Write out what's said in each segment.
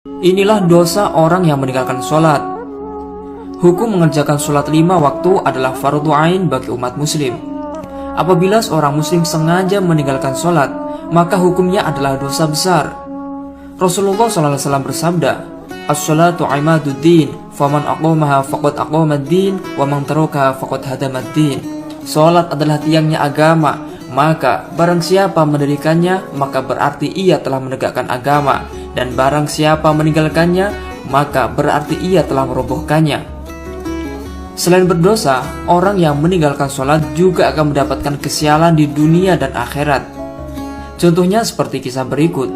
Inilah dosa orang yang meninggalkan sholat. Hukum mengerjakan sholat 5 waktu adalah fardu ain bagi umat muslim. Apabila seorang muslim sengaja meninggalkan sholat, maka hukumnya adalah dosa besar. Rasulullah SAW bersabda, "As-sholatu imaduddin, faman aqamaha faqad aqamad-din, wa man tarakaha faqad hadamad-din." Sholat adalah tiangnya agama, maka barang siapa mendirikannya, maka berarti ia telah menegakkan agama, dan barang siapa meninggalkannya, maka berarti ia telah merobohkannya. Selain berdosa, orang yang meninggalkan sholat juga akan mendapatkan kesialan di dunia dan akhirat. Contohnya seperti kisah berikut.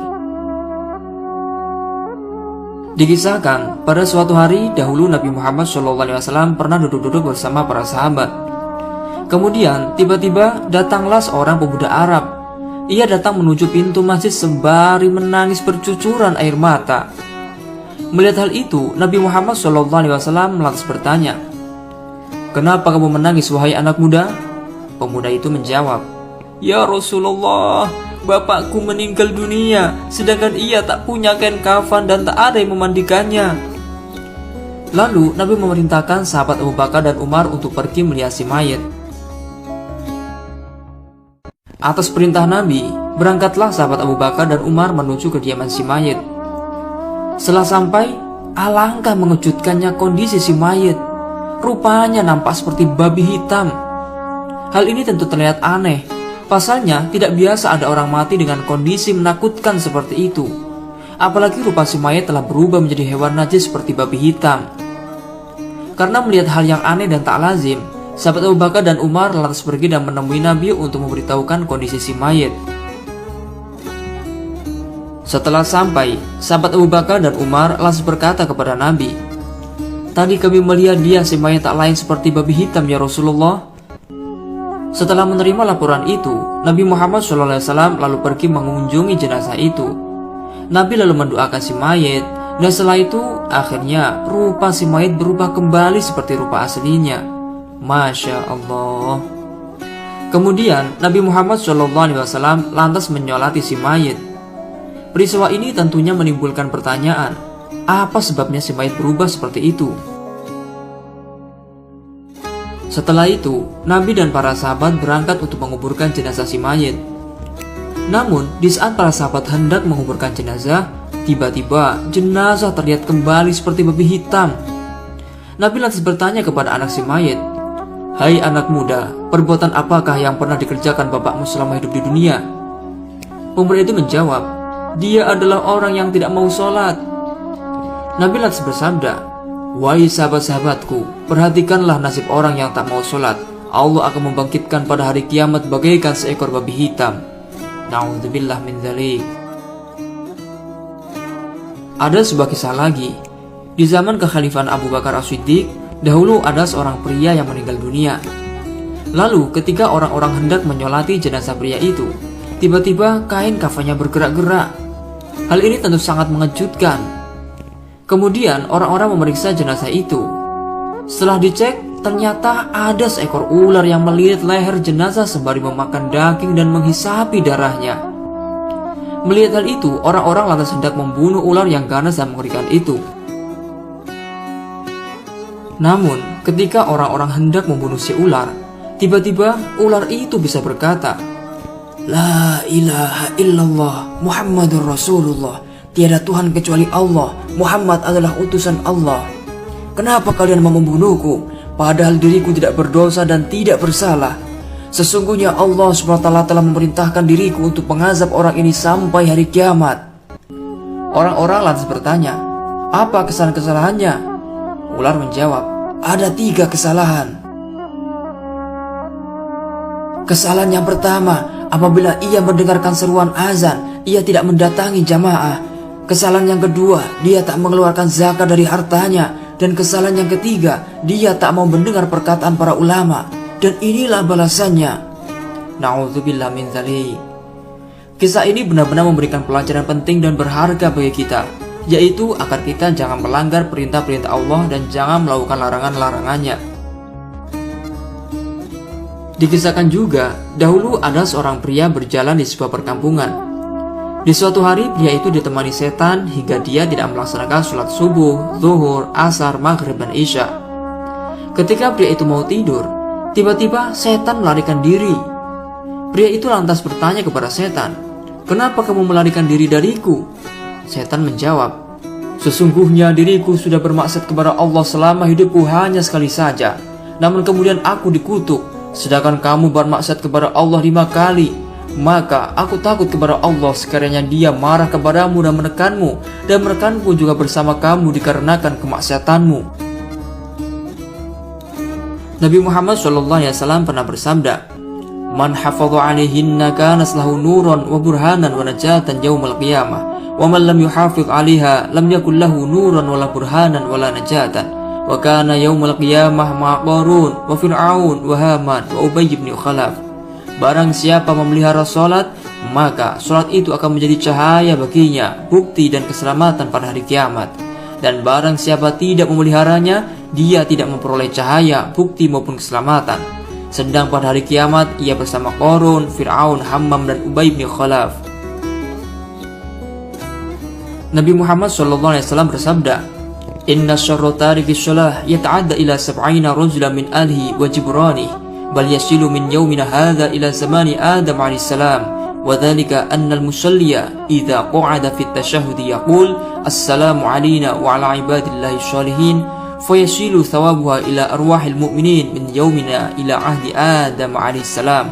Dikisahkan, pada suatu hari dahulu Nabi Muhammad SAW pernah duduk-duduk bersama para sahabat. Kemudian tiba-tiba datanglah seorang pemuda Arab. Ia datang menuju pintu masjid sembari menangis bercucuran air mata. Melihat hal itu, Nabi Muhammad SAW lantas bertanya, "Kenapa kamu menangis wahai anak muda?" Pemuda itu menjawab, "Ya Rasulullah, bapakku meninggal dunia, sedangkan ia tak punya kain kafan dan tak ada yang memandikannya." Lalu Nabi memerintahkan sahabat Abu Bakar dan Umar untuk pergi melihat si mayit. Atas perintah Nabi, berangkatlah sahabat Abu Bakar dan Umar menuju kediaman si mayit. Setelah sampai, alangkah mengejutkannya kondisi si mayit. Rupanya nampak seperti babi hitam. Hal ini tentu terlihat aneh. Pasalnya tidak biasa ada orang mati dengan kondisi menakutkan seperti itu. Apalagi rupa si mayit telah berubah menjadi hewan najis seperti babi hitam. Karena melihat hal yang aneh dan tak lazim, sahabat Abu Bakar dan Umar lantas pergi dan menemui Nabi untuk memberitahukan kondisi si mayit. Setelah sampai, sahabat Abu Bakar dan Umar lantas berkata kepada Nabi, "Tadi kami melihat dia si mayit tak lain seperti babi hitam ya Rasulullah." Setelah menerima laporan itu, Nabi Muhammad SAW lalu pergi mengunjungi jenazah itu. Nabi lalu mendoakan si mayit, dan setelah itu akhirnya rupa si mayit berubah kembali seperti rupa aslinya. Masya Allah. Kemudian Nabi Muhammad SAW lantas menyolati si mayit. Peristiwa ini tentunya menimbulkan pertanyaan, apa sebabnya si mayit berubah seperti itu? Setelah itu, Nabi dan para sahabat berangkat untuk menguburkan jenazah si mayit. Namun, di saat para sahabat hendak menguburkan jenazah, tiba-tiba jenazah terlihat kembali seperti babi hitam. Nabi lantas bertanya kepada anak si mayit, "Hai anak muda, perbuatan apakah yang pernah dikerjakan bapakmu selama hidup di dunia?" Pemuda itu menjawab, "Dia adalah orang yang tidak mau sholat." Nabi lantas bersabda, "Wahai sahabat-sahabatku, perhatikanlah nasib orang yang tak mau sholat. Allah akan membangkitkan pada hari kiamat bagaikan seekor babi hitam." Na'udzubillah min dzalik. Ada sebuah kisah lagi. Di zaman kekhalifahan Abu Bakar As-Siddiq, dahulu ada seorang pria yang meninggal dunia. Lalu ketika orang-orang hendak menyolati jenazah pria itu, tiba-tiba kain kafannya bergerak-gerak. Hal ini tentu sangat mengejutkan. Kemudian orang-orang memeriksa jenazah itu. Setelah dicek, ternyata ada seekor ular yang melilit leher jenazah sembari memakan daging dan menghisapi darahnya. Melihat hal itu, orang-orang lantas hendak membunuh ular yang ganas dan mengerikan itu. Namun, ketika orang-orang hendak membunuh si ular, tiba-tiba ular itu bisa berkata, "La ilaha illallah Muhammadur Rasulullah. Tiada Tuhan kecuali Allah. Muhammad adalah utusan Allah. Kenapa kalian mau membunuhku? Padahal diriku tidak berdosa dan tidak bersalah. Sesungguhnya Allah SWT telah memerintahkan diriku untuk mengazab orang ini sampai hari kiamat." Orang-orang lantas bertanya, "Apa kesalahan-kesalahannya?" Ular menjawab, "Ada 3 kesalahan. Kesalahan yang pertama, apabila ia mendengarkan seruan azan, ia tidak mendatangi jamaah. Kesalahan yang kedua, dia tak mengeluarkan zakat dari hartanya. Dan kesalahan yang ketiga, dia tak mau mendengar perkataan para ulama. Dan inilah balasannya." Na'udzubillah min dzalik. Kisah ini benar-benar memberikan pelajaran penting dan berharga bagi kita, yaitu agar kita jangan melanggar perintah-perintah Allah dan jangan melakukan larangan-larangannya. Dikisahkan juga, dahulu ada seorang pria berjalan di sebuah perkampungan. Di suatu hari pria itu ditemani setan hingga dia tidak melaksanakan sholat subuh, zuhur, asar, maghrib, dan isya. Ketika pria itu mau tidur, tiba-tiba setan melarikan diri. Pria itu lantas bertanya kepada setan, "Kenapa kamu melarikan diri dariku?" Setan menjawab, "Sesungguhnya diriku sudah bermaksud kepada Allah selama hidupku hanya sekali saja. Namun kemudian aku dikutuk, sedangkan kamu bermaksud kepada Allah 5 kali. Maka aku takut kepada Allah sekiranya dia marah kepadamu dan menekanmu juga bersama kamu dikarenakan kemaksiatanmu." Nabi Muhammad SAW pernah bersabda, "Man hafadha 'alaihinna kanas lahu nuran wa burhanan wa najatan yaumal qiyamah, wa man lam yuhafidh 'alaiha lam yakul lahu nuran wala burhanan wala najatan, wa kana yaumal qiyamah ma'a Qarun wa Fir'aun wa Haman wa Ubay bin Khalaf." Barang siapa memelihara sholat, maka sholat itu akan menjadi cahaya baginya, bukti dan keselamatan pada hari kiamat. Dan barang siapa tidak memeliharanya, dia tidak memperoleh cahaya, bukti maupun keselamatan. Sedang pada hari kiamat, ia bersama Qarun, Fir'aun, Hammam, dan Ubay bin Khalaf. Nabi Muhammad SAW bersabda, "Inna syarra tariki sholah yata'adda ila 70 rajulan min ahlihi wa jibrani, bal yasilu min yawmina hadha ila zamani Adam alaihissalam, wa dhalika anna al-musalliya idha qa'ada fit tashahudi yaqul assalamu alayna wa ala ibadillahi shalihin, fayasilu thawabuha ila arwahil mu'minin min yawmina ila ahdi Adam alaihissalam,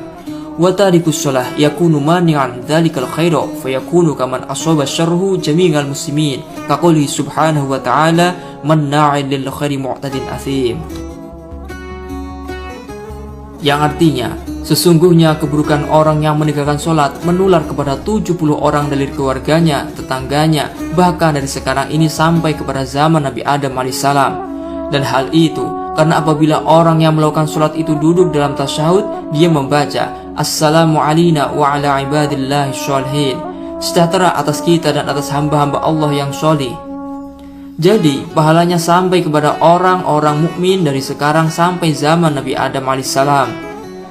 wa tarikus sholah yakunu mani'an dhalikal khaira fayakunu kaman asaba syarruhu jami'al muslimin, kaqouli subhanahu wa ta'ala manna'in lil khairi mu'tadin athim." Yang artinya, sesungguhnya keburukan orang yang meninggalkan sholat menular kepada 70 orang dari keluarganya, tetangganya, bahkan dari sekarang ini sampai kepada zaman Nabi Adam alaihissalam. Dan hal itu karena apabila orang yang melakukan sholat itu duduk dalam tasyahud, dia membaca assalamu alayna wa ala ibadillahi sholihin, sejahtera atas kita dan atas hamba-hamba Allah yang sholih. Jadi pahalanya sampai kepada orang-orang mukmin dari sekarang sampai zaman Nabi Adam alaihissalam.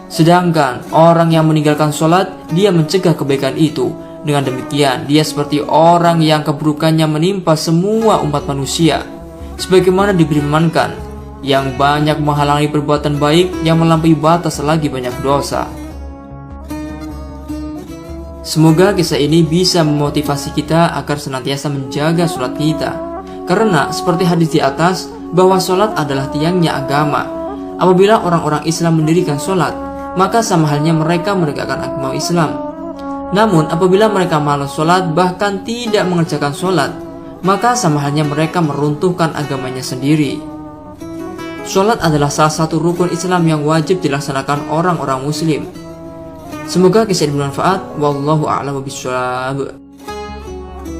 Sedangkan orang yang meninggalkan sholat, dia mencegah kebaikan itu. Dengan demikian, dia seperti orang yang keburukannya menimpa semua umat manusia. Sebagaimana difirmankan, yang banyak menghalangi perbuatan baik, yang melampaui batas lagi banyak dosa. Semoga kisah ini bisa memotivasi kita agar senantiasa menjaga sholat kita. Karena seperti hadis di atas, bahwa sholat adalah tiangnya agama. Apabila orang-orang Islam mendirikan sholat, maka sama halnya mereka menegakkan agama Islam. Namun apabila mereka malas sholat, bahkan tidak mengerjakan sholat, maka sama halnya mereka meruntuhkan agamanya sendiri. Sholat adalah salah satu rukun Islam yang wajib dilaksanakan orang-orang muslim. Semoga kisah ini bermanfaat. Wallahu a'lam bishawab.